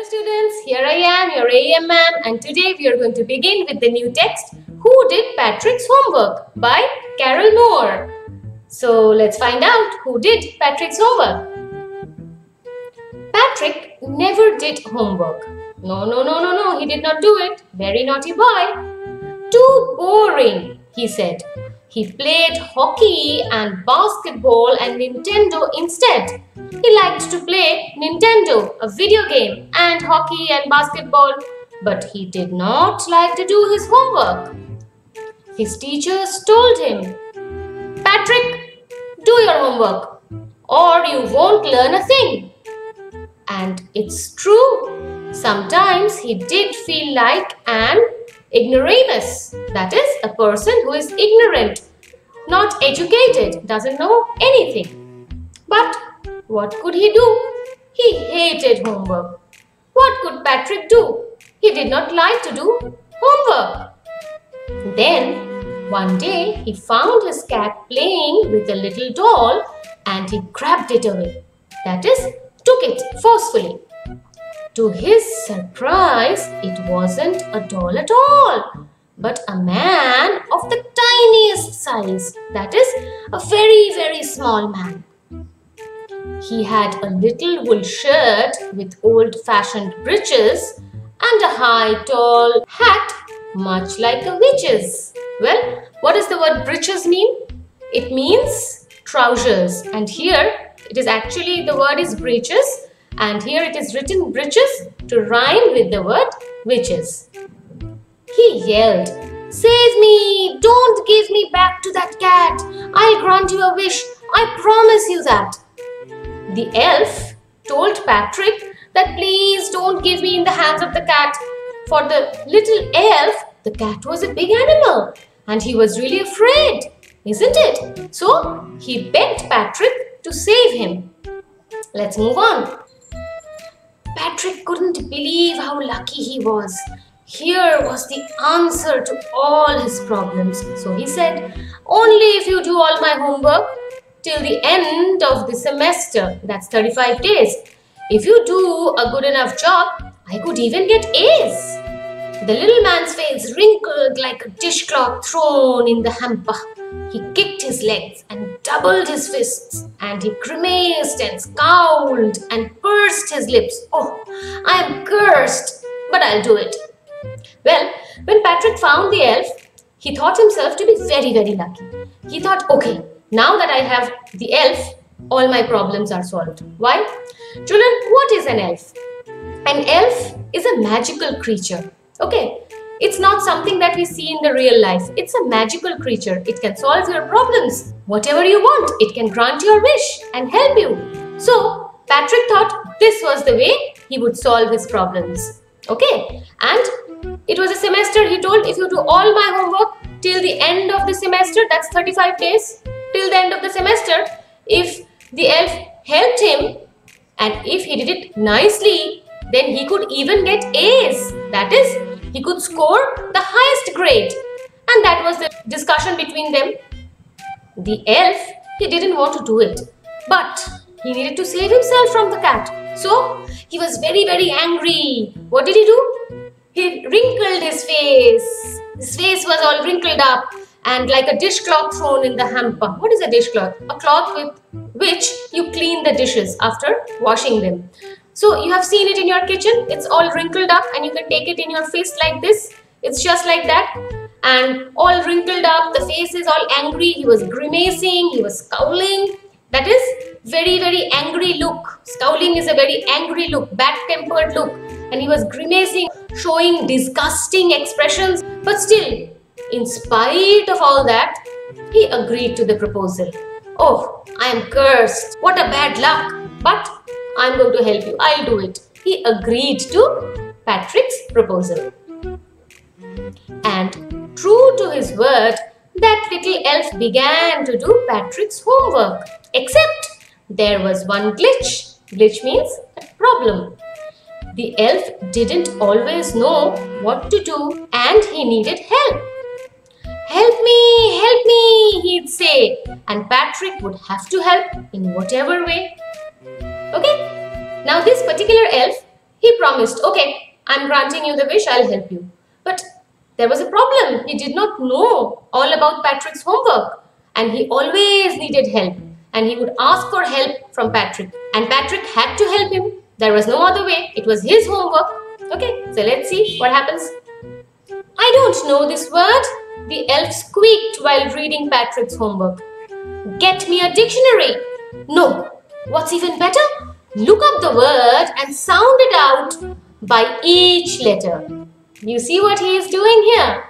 students, here I am, your AM ma'am, and today we are going to begin with the new text, Who Did Patrick's Homework by Carol Moore. So let's find out who did Patrick's homework. Patrick never did homework. No, he did not do it. Very naughty boy. Too boring, he said. He played hockey and basketball and Nintendo instead. He liked to play Nintendo, a video game, and hockey and basketball, but he did not like to do his homework. His teachers told him, "Patrick, do your homework or you won't learn a thing." And it's true. Sometimes he did feel like an ignoramus, that is, a person who is ignorant, not educated, doesn't know anything. But what could he do? He hated homework. What could Patrick do? He did not like to do homework. Then, one day, he found his cat playing with a little doll and he grabbed it away. That is, took it forcefully. To his surprise, it wasn't a doll at all, but a man of the tiniest size, that is, a very, very small man. He had a little wool shirt with old-fashioned breeches and a high, tall hat, much like a witch's. Well, what does the word breeches mean? It means trousers, and here it is actually, the word is breeches, and here it is written breeches to rhyme with the word witches. He yelled, "Save me! Don't give me back to that cat! I'll grant you a wish! I promise you that!" The elf told Patrick that please don't give me in the hands of the cat. For the little elf, the cat was a big animal and he was really afraid, isn't it? So he begged Patrick to save him. Let's move on. Patrick couldn't believe how lucky he was. Here was the answer to all his problems. So he said, "Only if you do all my homework till the end of the semester, that's 35 days. If you do a good enough job, I could even get A's." The little man's face wrinkled like a dishcloth thrown in the hamper. He kicked his legs and doubled his fists, and he grimaced and scowled and pursed his lips. "Oh, I am cursed, but I'll do it." Well, when Patrick found the elf, he thought himself to be very, very lucky. He thought, okay, now that I have the elf, all my problems are solved. Why? Children, what is an elf? An elf is a magical creature. Okay, it's not something that we see in the real life. It's a magical creature. It can solve your problems. Whatever you want, it can grant your wish and help you. So, Patrick thought this was the way he would solve his problems. Okay, and it was a semester. He told, if you do all my homework till the end of the semester, that's 35 days, till the end of the semester, if the elf helped him and if he did it nicely, then he could even get A's. That is, he could score the highest grade. And that was the discussion between them. The elf, he didn't want to do it, but he needed to save himself from the cat. So he was very, very angry. What did he do? He wrinkled his face. His face was all wrinkled up and like a dishcloth thrown in the hamper. What is a dishcloth? A cloth with which you clean the dishes after washing them. So you have seen it in your kitchen. It's all wrinkled up and you can take it in your fist like this. It's just like that. And all wrinkled up. The face is all angry. He was grimacing. He was scowling. That is very, very angry look. Scowling is a very angry look, bad-tempered look. And he was grimacing, showing disgusting expressions. But still, in spite of all that, he agreed to the proposal. "Oh, I am cursed. What a bad luck. But I'm going to help you. I'll do it." He agreed to Patrick's proposal. And true to his word, that little elf began to do Patrick's homework. Except there was one glitch. Glitch means a problem. The elf didn't always know what to do and he needed help. "Help me," he'd say. And Patrick would have to help in whatever way. Okay? Now this particular elf, he promised, okay, I'm granting you the wish, I'll help you. But there was a problem. He did not know all about Patrick's homework and he always needed help and he would ask for help from Patrick and Patrick had to help him. There was no other way. It was his homework. Okay, so let's see what happens. I don't know this word, the elf squeaked while reading Patrick's homework. Get me a dictionary. No, what's even better? Look up the word and sound it out by each letter. You see what he is doing here?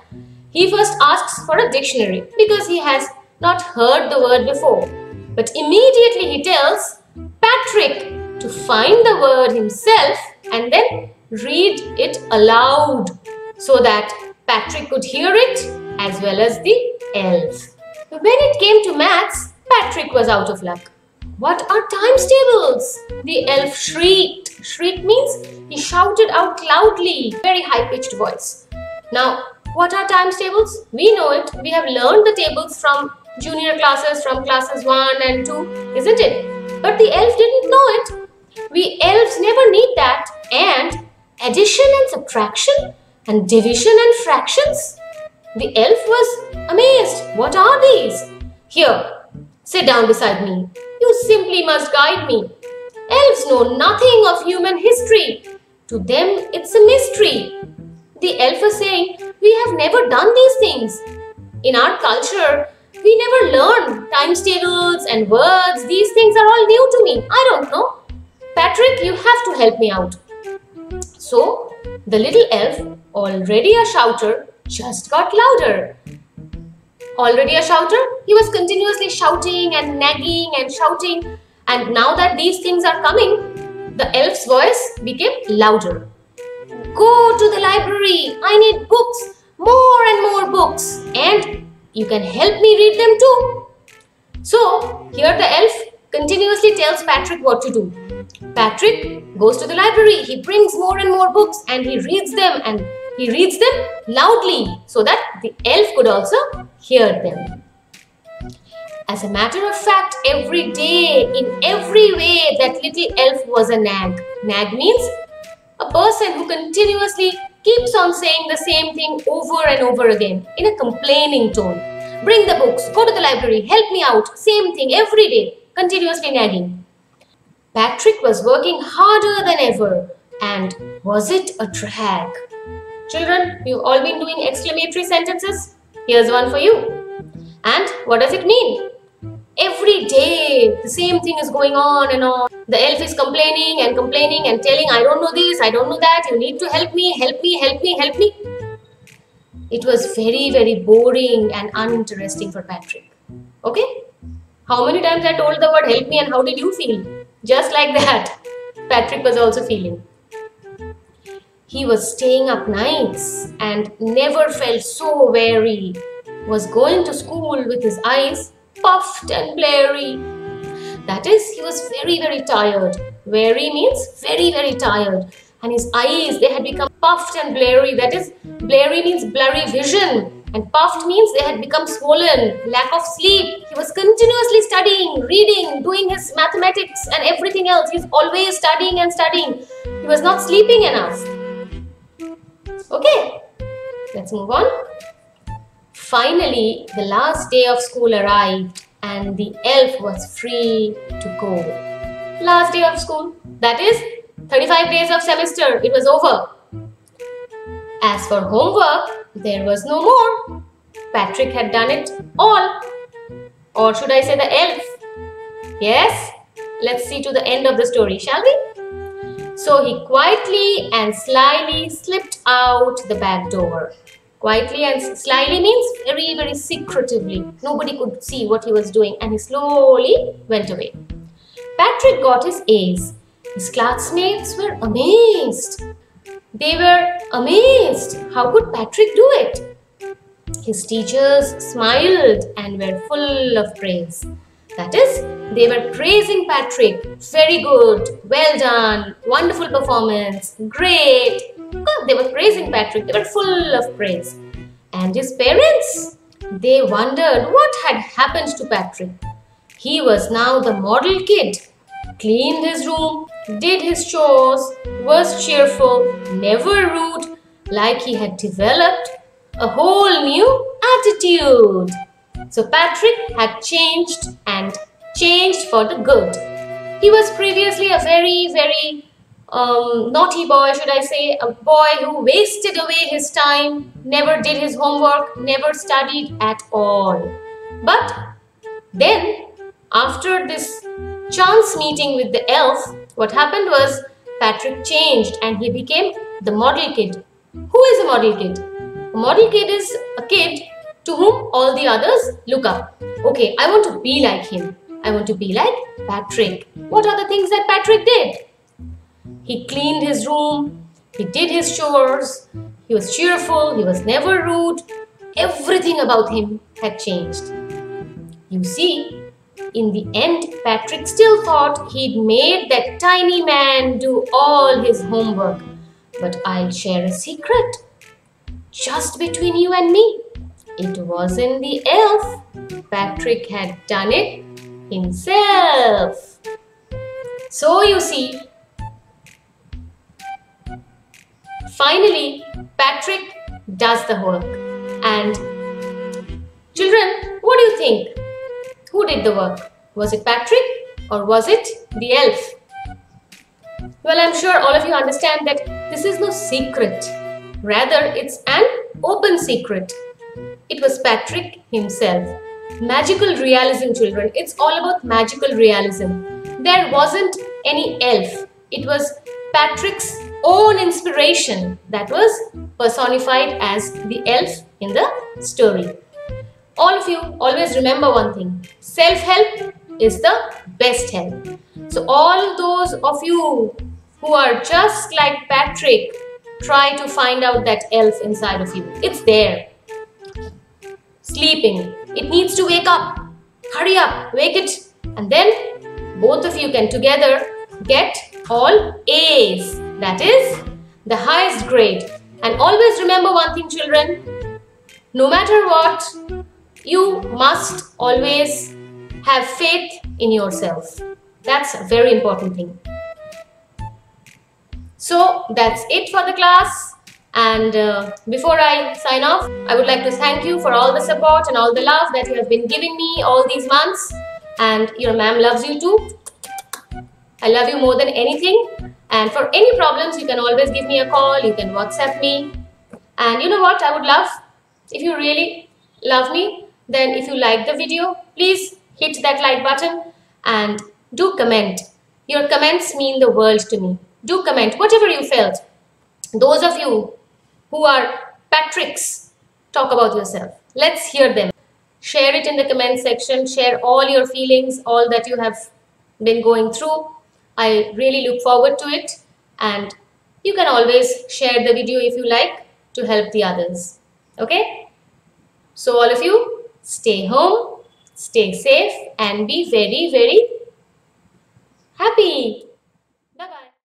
He first asks for a dictionary because he has not heard the word before. But immediately he tells Patrick to find the word himself and then read it aloud so that Patrick could hear it as well as the elf. When it came to maths, Patrick was out of luck. What are times tables? The elf shrieked. Shriek means he shouted out loudly, very high-pitched voice. Now, what are times tables? We know it. We have learned the tables from junior classes, from classes 1 and 2, isn't it? But the elf didn't know it. We elves never need that. And addition and subtraction and division and fractions? The elf was amazed. What are these? Here, sit down beside me. You simply must guide me. Elves know nothing of human history. To them, it's a mystery. The elf was saying, we have never done these things. In our culture, we never learn times tables and words. These things are all new to me. I don't know. Patrick, you have to help me out. So, the little elf, already a shouter, just got louder. Already a shouter, he was continuously shouting and nagging and shouting. And now that these things are coming, the elf's voice became louder. Go to the library. I need books, more and more books. And you can help me read them too. So, here the elf continuously tells Patrick what to do. Patrick goes to the library. He brings more and more books and he reads them and he reads them loudly so that the elf could also hear them. As a matter of fact, every day, in every way, that little elf was a nag. Nag means a person who continuously keeps on saying the same thing over and over again in a complaining tone. Bring the books, go to the library, help me out, same thing every day, continuously nagging. Patrick was working harder than ever, and was it a drag? Children, you've all been doing exclamatory sentences? Here's one for you. And what does it mean? Every day, the same thing is going on and on. The elf is complaining and telling, I don't know this, I don't know that, you need to help me, help me, help me, help me. It was very, very boring and uninteresting for Patrick. Okay? How many times I told the word help me and how did you feel? Just like that, Patrick was also feeling. He was staying up nights and never felt so weary. Was going to school with his eyes puffed and blurry. That is, he was very, very tired. Weary means very, very tired. And his eyes, they had become puffed and blurry. That is, blurry means blurry vision. And puffed means they had become swollen. Lack of sleep. He was continuously studying, reading, doing his mathematics and everything else. He's always studying and studying. He was not sleeping enough. Okay, let's move on. Finally, the last day of school arrived and the elf was free to go. Last day of school, that is 35 days of semester, it was over. As for homework, there was no more. Patrick had done it all. Or should I say the elf? Yes? Let's see to the end of the story, shall we? So he quietly and slyly slipped out the back door. Quietly and slyly means very, very secretively. Nobody could see what he was doing and he slowly went away. Patrick got his A's. His classmates were amazed. They were amazed. How could Patrick do it? His teachers smiled and were full of praise. That is, they were praising Patrick. Very good, well done, wonderful performance, great. They were praising Patrick. They were full of praise. And his parents, they wondered what had happened to Patrick. He was now the model kid. Cleaned his room, did his chores, was cheerful, never rude, like he had developed a whole new attitude. So Patrick had changed and changed for the good. He was previously a very naughty boy, should I say, a boy who wasted away his time, never did his homework, never studied at all. But then, after this chance meeting with the elf, what happened was Patrick changed and he became the model kid. Who is a model kid? A model kid is a kid to whom all the others look up. Okay, I want to be like him. I want to be like Patrick. What are the things that Patrick did? He cleaned his room. He did his chores. He was cheerful. He was never rude. Everything about him had changed. You see, in the end, Patrick still thought he'd made that tiny man do all his homework. But I'll share a secret. Just between you and me. It wasn't the elf. Patrick had done it himself. So you see, finally, Patrick does the work. And children, what do you think? Who did the work? Was it Patrick or was it the elf? Well, I'm sure all of you understand that this is no secret. Rather, it's an open secret. It was Patrick himself. Magical realism, children. It's all about magical realism. There wasn't any elf. It was Patrick's own inspiration that was personified as the elf in the story. All of you always remember one thing. Self-help is the best help. So all those of you who are just like Patrick, try to find out that elf inside of you. It's there. Sleeping. It needs to wake up. Hurry up, wake it. And then both of you can together get all A's. That is the highest grade. And always remember one thing, children. No matter what, you must always have faith in yourself. That's a very important thing. So that's it for the class. And before I sign off, I would like to thank you for all the support and all the love that you have been giving me all these months. And your ma'am loves you too. I love you more than anything. And for any problems, you can always give me a call. You can WhatsApp me. And you know what I would love? If you really love me, then if you like the video, please hit that like button and do comment. Your comments mean the world to me. Do comment whatever you felt. Those of you who are Patricks, talk about yourself. Let's hear them. Share it in the comment section. Share all your feelings, all that you have been going through. I really look forward to it. And you can always share the video if you like to help the others. Okay? So all of you, stay home, stay safe and be very happy.